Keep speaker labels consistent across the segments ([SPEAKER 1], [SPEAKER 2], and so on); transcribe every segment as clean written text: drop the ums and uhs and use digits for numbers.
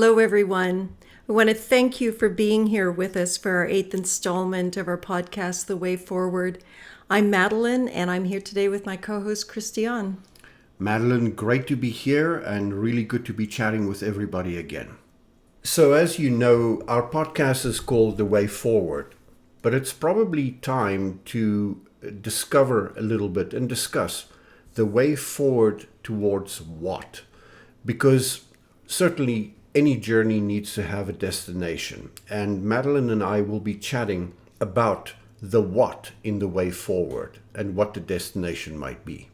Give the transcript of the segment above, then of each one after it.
[SPEAKER 1] Hello, everyone. I want to thank you for being here with us for our 8th installment of our podcast, The Way Forward. I'm Madeline, and I'm here today with my co-host, Christiane.
[SPEAKER 2] Madeline, great to be here and really good to be chatting with everybody again. So as you know, our podcast is called The Way Forward, but it's probably time to discover a little bit and discuss the way forward towards what? Because certainly any journey needs to have a destination, and Madeline and I will be chatting about the what in the way forward and what the destination might be.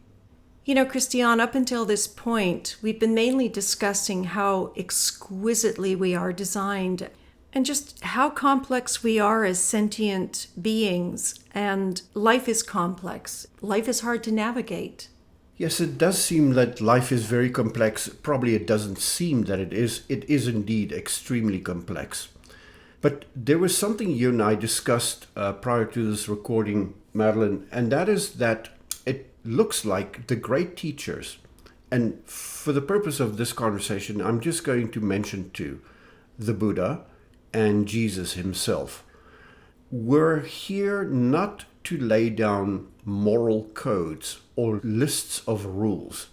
[SPEAKER 1] You know, Christiane, up until this point, we've been mainly discussing how exquisitely we are designed and just how complex we are as sentient beings. And life is complex. Life is hard to navigate.
[SPEAKER 2] Yes, it does seem that life is very complex. Probably it doesn't seem that it is. It is indeed extremely complex. But there was something you and I discussed prior to this recording, Madeline, and that is that it looks like the great teachers, and for the purpose of this conversation, I'm just going to mention two, the Buddha and Jesus himself. We're here not to lay down moral codes or lists of rules,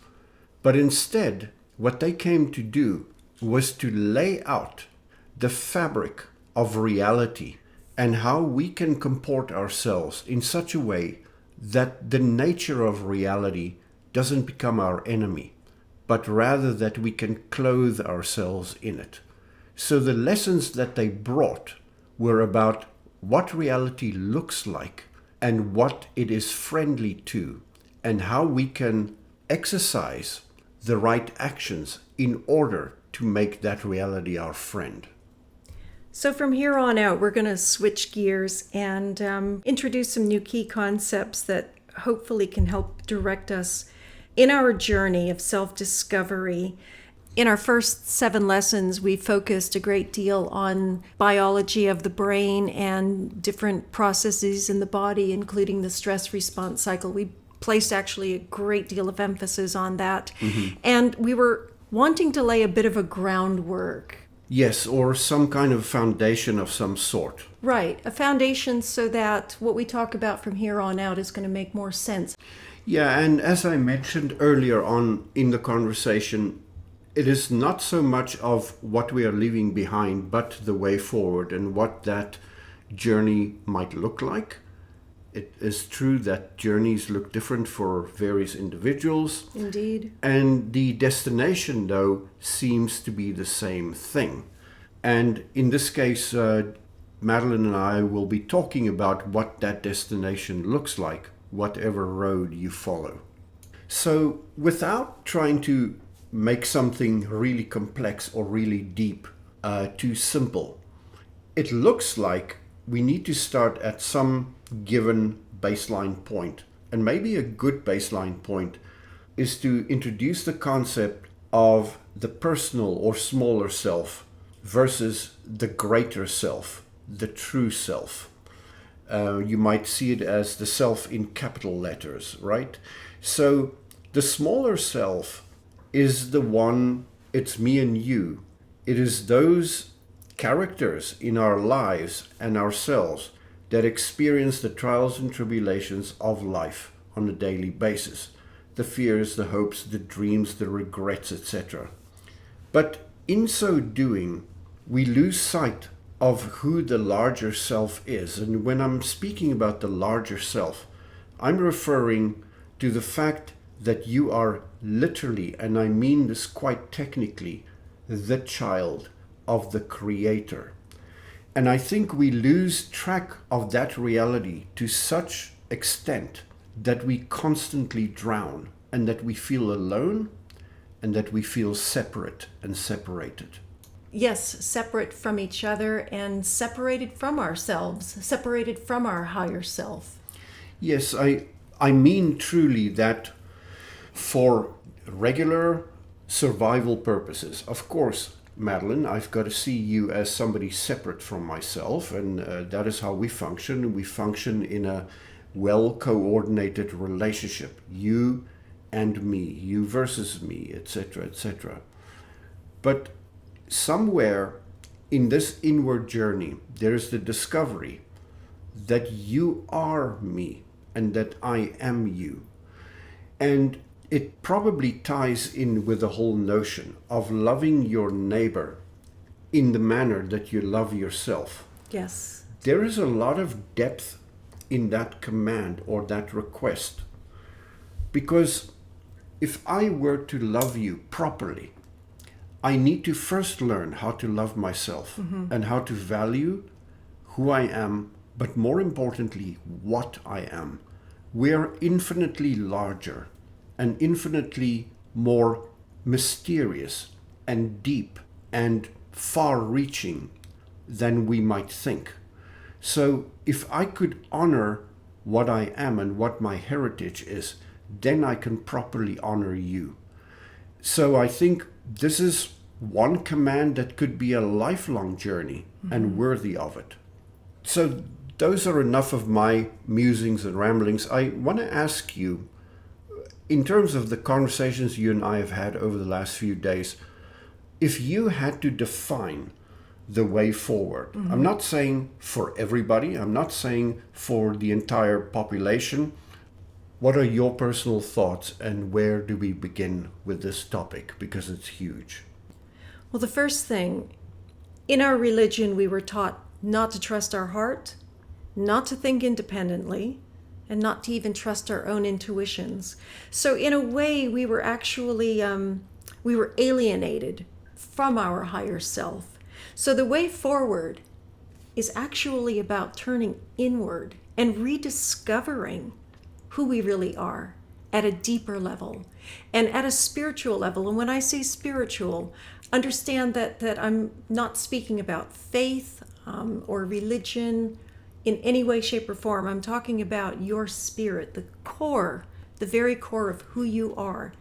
[SPEAKER 2] but instead what they came to do was to lay out the fabric of reality and how we can comport ourselves in such a way that the nature of reality doesn't become our enemy, but rather that we can clothe ourselves in it. So the lessons that they brought were about what reality looks like and what it is friendly to, and how we can exercise the right actions in order to make that reality our friend.
[SPEAKER 1] So from here on out, we're going to switch gears and introduce some new key concepts that hopefully can help direct us in our journey of self-discovery. In our first 7 lessons, we focused a great deal on biology of the brain and different processes in the body, including the stress response cycle. We placed actually a great deal of emphasis on that. Mm-hmm. And we were wanting to lay a bit of a groundwork.
[SPEAKER 2] Yes, or some kind of foundation of some sort.
[SPEAKER 1] Right, a foundation so that what we talk about from here on out is going to make more sense.
[SPEAKER 2] Yeah, and as I mentioned earlier on in the conversation, it is not so much of what we are leaving behind, but the way forward and what that journey might look like. It is true that journeys look different for various individuals.
[SPEAKER 1] Indeed.
[SPEAKER 2] And the destination, though, seems to be the same thing. And in this case, Madeline and I will be talking about what that destination looks like, whatever road you follow. So without trying to make something really complex or really deep too simple, it looks like we need to start at some given baseline point. And maybe a good baseline point is to introduce the concept of the personal or smaller self versus the greater self, the true self. You might see it as the self in capital letters, right? So the smaller self is the one, it's me and you. It is those characters in our lives and ourselves that experience the trials and tribulations of life on a daily basis. The fears, the hopes, the dreams, the regrets, etc. But in so doing, we lose sight of who the larger self is. And when I'm speaking about the larger self, I'm referring to the fact that you are literally, and I mean this quite technically, the child of the Creator. And I think we lose track of that reality to such extent that we constantly drown, and that we feel alone, and that we feel separate and separated.
[SPEAKER 1] Yes, separate from each other and separated from ourselves, separated from our higher self.
[SPEAKER 2] Yes, I mean truly that for regular survival purposes, of course, Madeline, I've got to see you as somebody separate from myself, and that is how we function. We function in a well-coordinated relationship, you and me, you versus me, etc., etc. But somewhere in this inward journey, there is the discovery that you are me and that I am you. And it probably ties in with the whole notion of loving your neighbor in the manner that you love yourself.
[SPEAKER 1] Yes.
[SPEAKER 2] There is a lot of depth in that command or that request. Because if I were to love you properly, I need to first learn how to love myself and how to value who I am, but more importantly, what I am. We are infinitely larger and infinitely more mysterious and deep and far-reaching than we might think. So if I could honor what I am and what my heritage is, then I can properly honor you. So I think this is one command that could be a lifelong journey and worthy of it. So those are enough of my musings and ramblings. I want to ask you, in terms of the conversations you and I have had over the last few days, if you had to define the way forward, I'm not saying for everybody, I'm not saying for the entire population, what are your personal thoughts and where do we begin with this topic? Because it's huge.
[SPEAKER 1] Well, the first thing, in our religion, we were taught not to trust our heart, not to think independently, and not to even trust our own intuitions. So in a way, we were actually, we were alienated from our higher self. So the way forward is actually about turning inward and rediscovering who we really are at a deeper level and at a spiritual level. And when I say spiritual, understand that I'm not speaking about faith or religion in any way, shape, or form. I'm talking about your spirit, the core, the very core of who you are.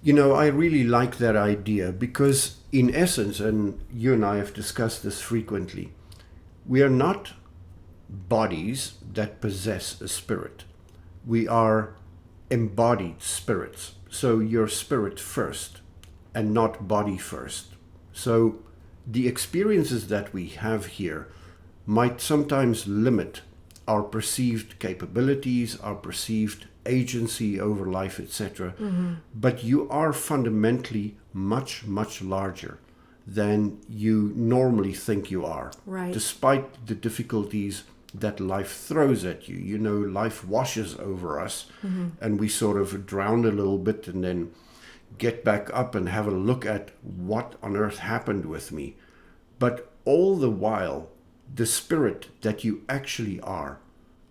[SPEAKER 2] You know, I really like that idea because in essence, and you and I have discussed this frequently, we are not bodies that possess a spirit. We are embodied spirits. So you're spirit first and not body first. So the experiences that we have here might sometimes limit our perceived capabilities, our perceived agency over life, etc. But you are fundamentally much, much larger than you normally think you are.
[SPEAKER 1] Right.
[SPEAKER 2] Despite the difficulties that life throws at you. You know, life washes over us and we sort of drown a little bit and then get back up and have a look at what on earth happened with me. But all the while, the spirit that you actually are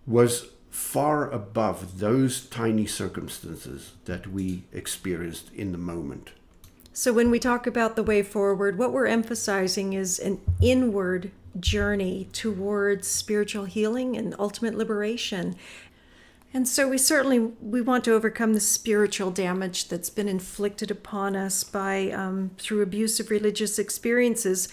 [SPEAKER 2] was far above those tiny circumstances that we experienced in the moment.
[SPEAKER 1] So when we talk about the way forward, what we're emphasizing is an inward journey towards spiritual healing and ultimate liberation. And so we want to overcome the spiritual damage that's been inflicted upon us by through abusive religious experiences,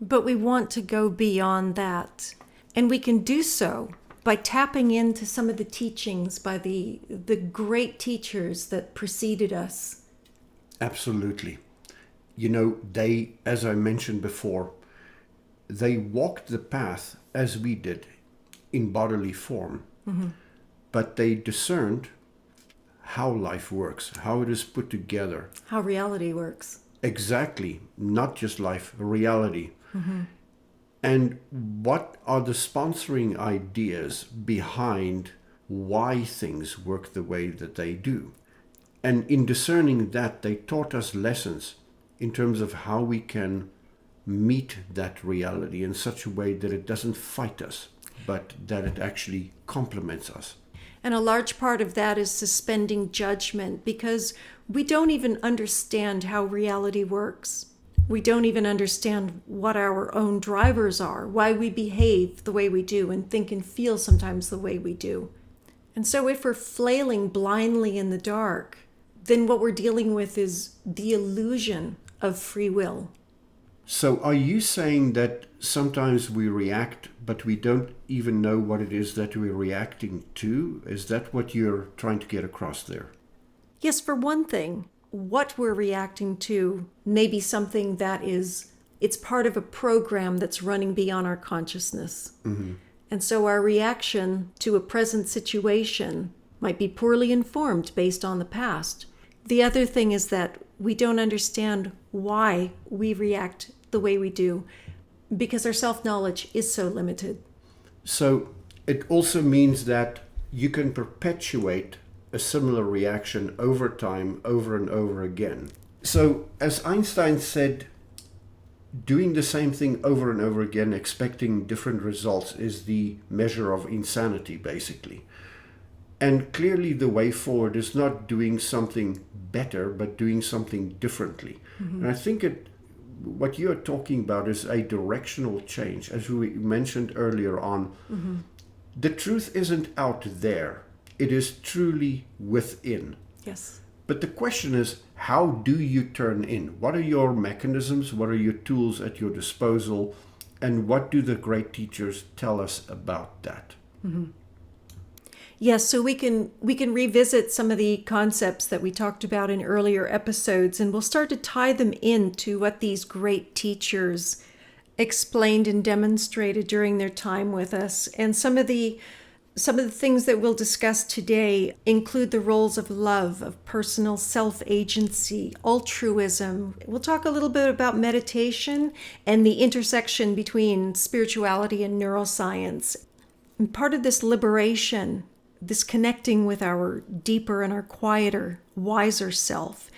[SPEAKER 1] but we want to go beyond that. And we can do so by tapping into some of the teachings by the great teachers that preceded us.
[SPEAKER 2] Absolutely. You know, they, as I mentioned before, they walked the path as we did in bodily form, but they discerned how life works, how it is put together.
[SPEAKER 1] How reality works.
[SPEAKER 2] Exactly. Not just life, reality. And what are the sponsoring ideas behind why things work the way that they do? And in discerning that, they taught us lessons in terms of how we can meet that reality in such a way that it doesn't fight us, but that it actually complements us.
[SPEAKER 1] And a large part of that is suspending judgment, because we don't even understand how reality works. We don't even understand what our own drivers are, why we behave the way we do and think and feel sometimes the way we do. And so if we're flailing blindly in the dark, then what we're dealing with is the illusion of free will.
[SPEAKER 2] So are you saying that sometimes we react, but we don't even know what it is that we're reacting to? Is that what you're trying to get across there?
[SPEAKER 1] Yes, for one thing, what we're reacting to may be something that is It's part of a program that's running beyond our consciousness. And so our reaction to a present situation might be poorly informed based on the past. The other thing is that we don't understand why we react the way we do because our self-knowledge is so limited.
[SPEAKER 2] So it also means that you can perpetuate a similar reaction over time, over and over again. So as Einstein said, doing the same thing over and over again, expecting different results, is the measure of insanity, basically. And clearly the way forward is not doing something better, but doing something differently. And I think what you're talking about is a directional change. As we mentioned earlier on, the truth isn't out there. It is truly within.
[SPEAKER 1] Yes.
[SPEAKER 2] But the question is, how do you turn in? What are your mechanisms? What are your tools at your disposal? And what do the great teachers tell us about that?
[SPEAKER 1] Yes, so we can revisit some of the concepts that we talked about in earlier episodes, and we'll start to tie them into what these great teachers explained and demonstrated during their time with us. And some of the things that we'll discuss today include the roles of love, of personal self-agency, altruism. We'll talk a little bit about meditation and the intersection between spirituality and neuroscience. And part of this liberation, this connecting with our deeper and our quieter, wiser self,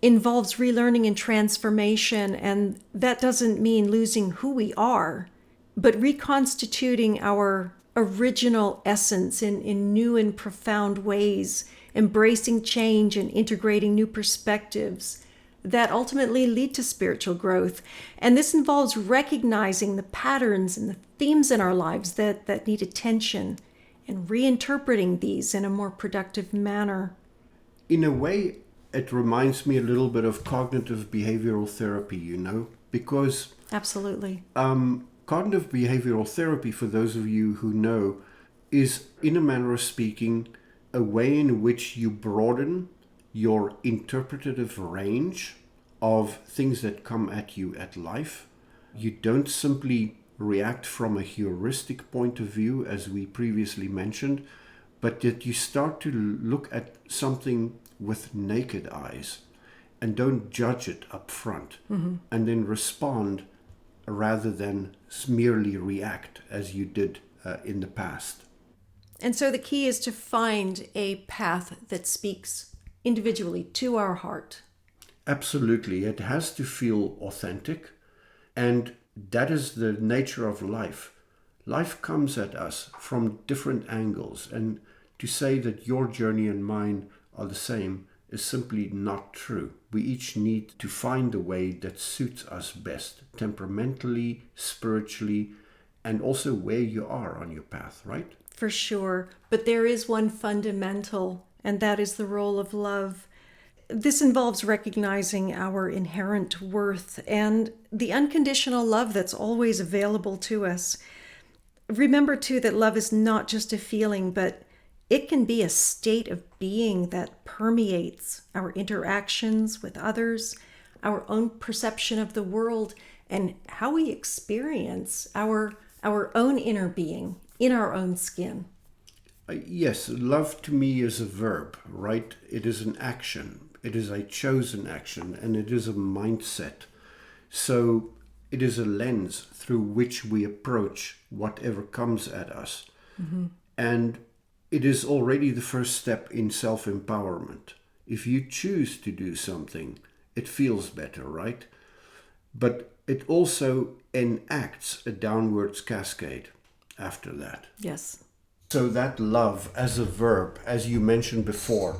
[SPEAKER 1] involves relearning and transformation. And that doesn't mean losing who we are, but reconstituting our original essence in new and profound ways, embracing change and integrating new perspectives that ultimately lead to spiritual growth. And this involves recognizing the patterns and the themes in our lives that need attention and reinterpreting these in a more productive manner.
[SPEAKER 2] In a way, it reminds me a little bit of cognitive behavioral therapy, because
[SPEAKER 1] Absolutely.
[SPEAKER 2] Cognitive behavioral therapy, for those of you who know, is, in a manner of speaking, a way in which you broaden your interpretative range of things that come at you at life. You don't simply react from a heuristic point of view, as we previously mentioned, but that you start to look at something with naked eyes and don't judge it up front, and then respond rather than merely react as you did in the past.
[SPEAKER 1] And so the key is to find a path that speaks individually to our heart.
[SPEAKER 2] Absolutely. It has to feel authentic, and that is the nature of life. Life comes at us from different angles, and to say that your journey and mine are the same is simply not true. We each need to find the way that suits us best, temperamentally, spiritually, and also where you are on your path, right?
[SPEAKER 1] For sure. But there is one fundamental, and that is the role of love. This involves recognizing our inherent worth and the unconditional love that's always available to us. Remember, too, that love is not just a feeling, but it can be a state of being that permeates our interactions with others, our own perception of the world, and how we experience our own inner being in our own skin.
[SPEAKER 2] Yes, love to me is a verb, right? It is an action. It is a chosen action, and it is a mindset. So it is a lens through which we approach whatever comes at us. And it is already the first step in self-empowerment. If you choose to do something, it feels better, right? But it also enacts a downwards cascade after that.
[SPEAKER 1] Yes.
[SPEAKER 2] So that love as a verb, as you mentioned before,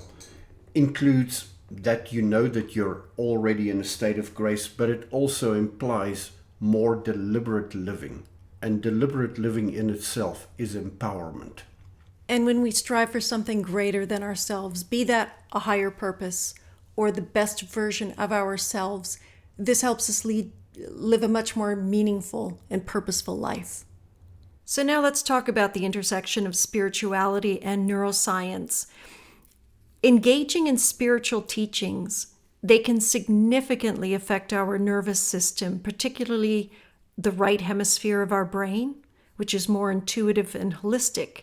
[SPEAKER 2] includes that you know that you're already in a state of grace, but it also implies more deliberate living. And deliberate living in itself is empowerment.
[SPEAKER 1] And when we strive for something greater than ourselves, be that a higher purpose or the best version of ourselves, this helps us live a much more meaningful and purposeful life. So now let's talk about the intersection of spirituality and neuroscience. Engaging in spiritual teachings they can significantly affect our nervous system, particularly the right hemisphere of our brain, which is more intuitive and holistic.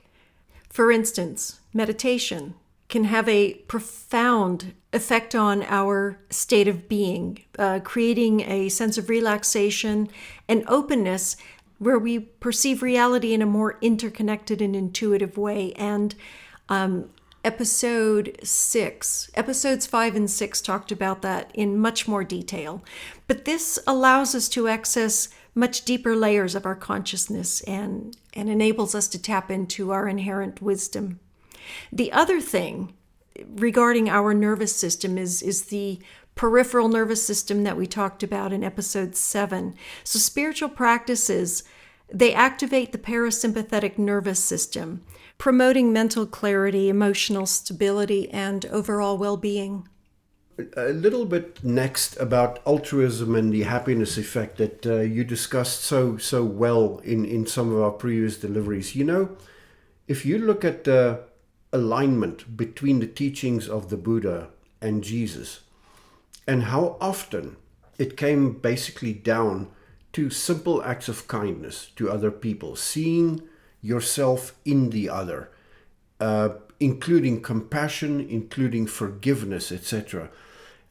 [SPEAKER 1] For instance, meditation can have a profound effect on our state of being, creating a sense of relaxation and openness where we perceive reality in a more interconnected and intuitive way. And episodes 5 and 6 talked about that in much more detail. But this allows us to access much deeper layers of our consciousness and enables us to tap into our inherent wisdom. The other thing regarding our nervous system is the peripheral nervous system that we talked about in episode 7. So spiritual practices, they activate the parasympathetic nervous system, promoting mental clarity, emotional stability, and overall well-being.
[SPEAKER 2] A little bit next about altruism and the happiness effect that you discussed so well in some of our previous deliveries. You know, if you look at the alignment between the teachings of the Buddha and Jesus, and how often it came basically down to simple acts of kindness to other people, seeing yourself in the other, including compassion, including forgiveness, etc.,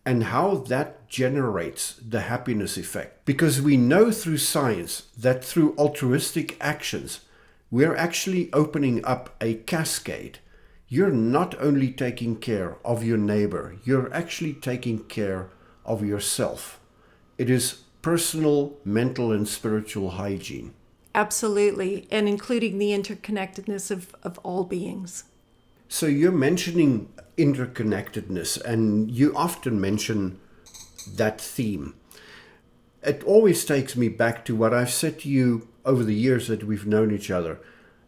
[SPEAKER 2] and how that generates the happiness effect. Because we know through science that through altruistic actions, we're actually opening up a cascade. You're not only taking care of your neighbor, you're actually taking care of yourself. It is personal, mental, and spiritual hygiene.
[SPEAKER 1] Absolutely, and including the interconnectedness of all beings.
[SPEAKER 2] So you're mentioning interconnectedness, and you often mention that theme. It always takes me back to what I've said to you over the years that we've known each other,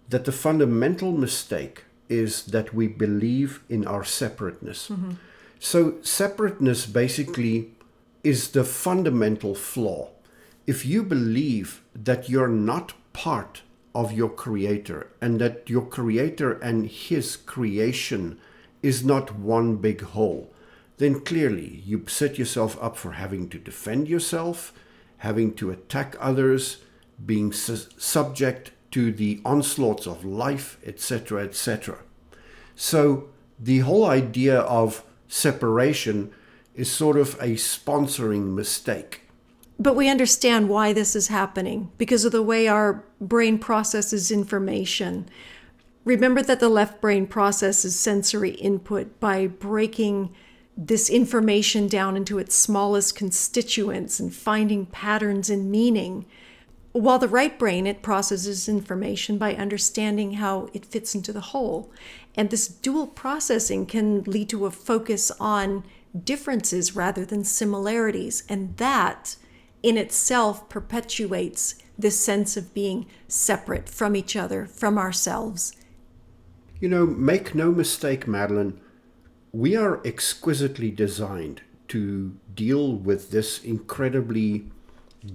[SPEAKER 2] that the fundamental mistake is that we believe in our separateness. Mm-hmm. So separateness basically is the fundamental flaw. If you believe that you're not part of your creator and that your creator and his creation is not one big whole, then clearly you set yourself up for having to defend yourself, having to attack others, being subject to the onslaughts of life, etc., etc. So the whole idea of separation is sort of a sponsoring mistake.
[SPEAKER 1] But we understand why this is happening because of the way our brain processes information. Remember that the left brain processes sensory input by breaking this information down into its smallest constituents and finding patterns and meaning. While the right brain, it processes information by understanding how it fits into the whole. And this dual processing can lead to a focus on differences rather than similarities. And that in itself perpetuates this sense of being separate from each other, from ourselves.
[SPEAKER 2] You know, make no mistake, Madeline, we are exquisitely designed to deal with this incredibly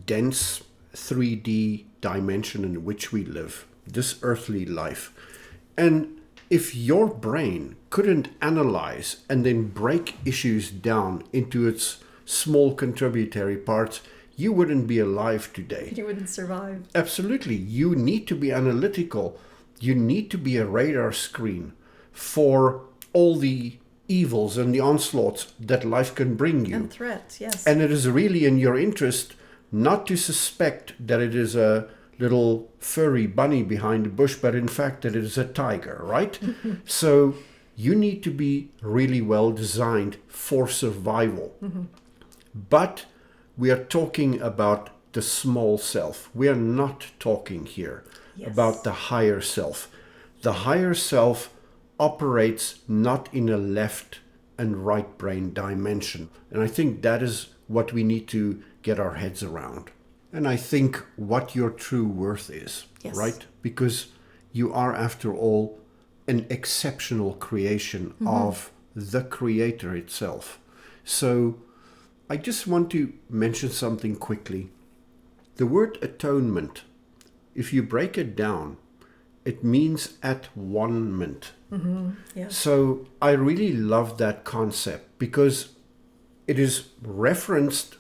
[SPEAKER 2] dense 3D dimension in which we live, this earthly life. And if your brain couldn't analyze and then break issues down into its small contributory parts, you wouldn't be alive today.
[SPEAKER 1] You wouldn't survive.
[SPEAKER 2] Absolutely. You need to be analytical. You need to be a radar screen for all the evils and the onslaughts that life can bring you.
[SPEAKER 1] And threats, yes.
[SPEAKER 2] And it is really in your interest not to suspect that it is a little furry bunny behind the bush, but in fact that it is a tiger, right? So you need to be really well designed for survival. Mm-hmm. But we are talking about the small self. We are not talking here about the higher self. The higher self operates not in a left and right brain dimension. And I think that is what we need to get our heads around. And I think what your true worth is, right? Because you are, after all, an exceptional creation of the Creator itself. So I just want to mention something quickly. The word atonement, if you break it down, it means at one-ment.
[SPEAKER 1] Mm-hmm. Yes.
[SPEAKER 2] So I really love that concept because It is referenced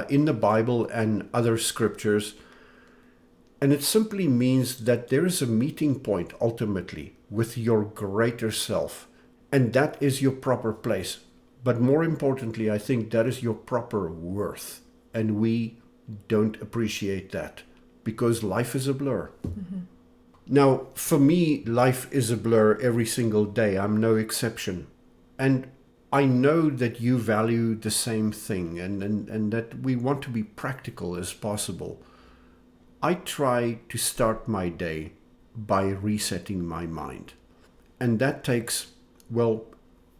[SPEAKER 2] in the Bible and other scriptures, and it simply means that there is a meeting point ultimately with your greater self, and that is your proper place. But more importantly, I think that is your proper worth, and we don't appreciate that because life is a blur. Mm-hmm. Now, for me, life is a blur every single day. I'm no exception. And I know that you value the same thing and that we want to be practical as possible. I try to start my day by resetting my mind. And that takes, well,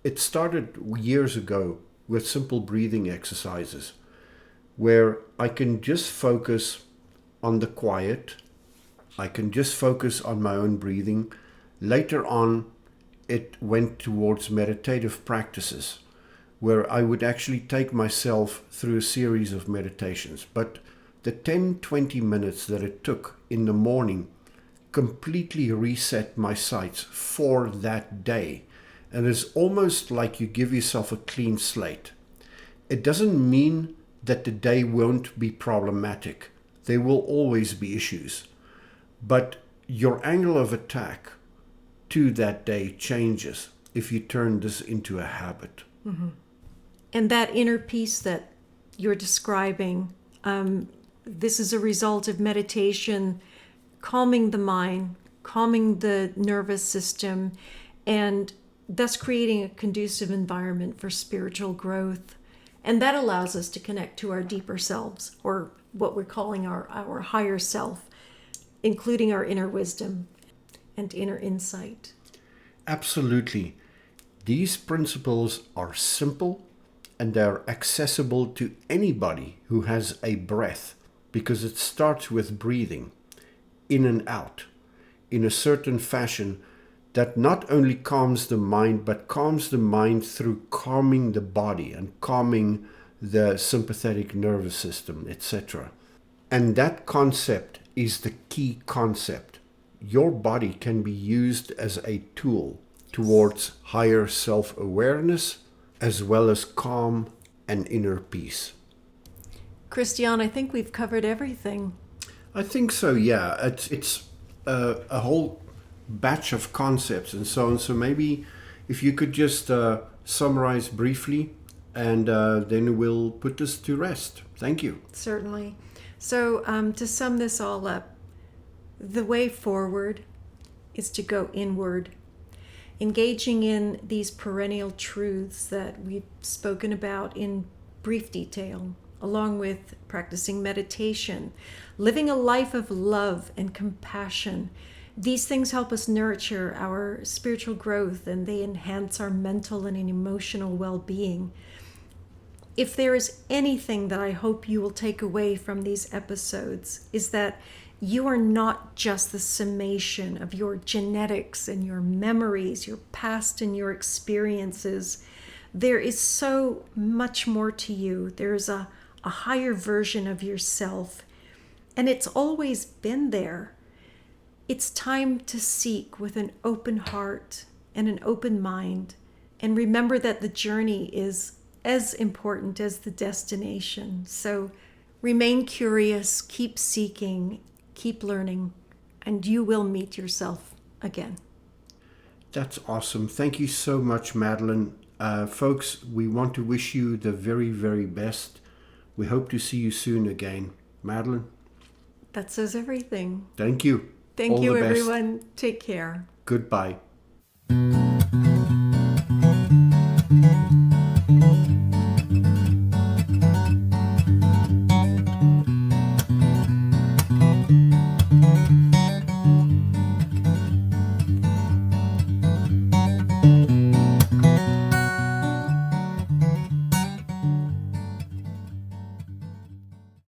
[SPEAKER 2] it started years ago with simple breathing exercises where I can just focus on the quiet. I can just focus on my own breathing. Later on, it went towards meditative practices where I would actually take myself through a series of meditations. But the 10-20 minutes that it took in the morning completely reset my sights for that day. And it's almost like you give yourself a clean slate. It doesn't mean that the day won't be problematic. There will always be issues. But your angle of attack to that day changes if you turn this into a habit.
[SPEAKER 1] Mm-hmm. And that inner peace that you're describing, this is a result of meditation, calming the mind, calming the nervous system, and thus creating a conducive environment for spiritual growth. And that allows us to connect to our deeper selves, or what we're calling our higher self, including our inner wisdom and inner insight.
[SPEAKER 2] Absolutely. These principles are simple and they're accessible to anybody who has a breath, because it starts with breathing in and out in a certain fashion that not only calms the mind, but calms the mind through calming the body and calming the sympathetic nervous system, etc. And that concept is the key concept. Your body can be used as a tool towards higher self-awareness as well as calm and inner peace.
[SPEAKER 1] Christian, I think we've covered everything.
[SPEAKER 2] I think so, yeah. It's a whole batch of concepts and so on. So maybe if you could just summarize briefly, and then we'll put this to rest. Thank you.
[SPEAKER 1] Certainly. So to sum this all up, the way forward is to go inward, engaging in these perennial truths that we've spoken about in brief detail, along with practicing meditation, living a life of love and compassion. These things help us nurture our spiritual growth, and they enhance our mental and emotional well-being. If there is anything that I hope you will take away from these episodes, is that you are not just the summation of your genetics and your memories, your past and your experiences. There is so much more to you. There is a higher version of yourself, and it's always been there. It's time to seek with an open heart and an open mind, and remember that the journey is as important as the destination. So remain curious, keep seeking, keep learning, and you will meet yourself again.
[SPEAKER 2] That's awesome. Thank you so much, Madeline. Folks, we want to wish you the very, very best. We hope to see you soon again. Madeline?
[SPEAKER 1] That says everything.
[SPEAKER 2] Thank you.
[SPEAKER 1] Thank you, everyone. Take care.
[SPEAKER 2] Goodbye.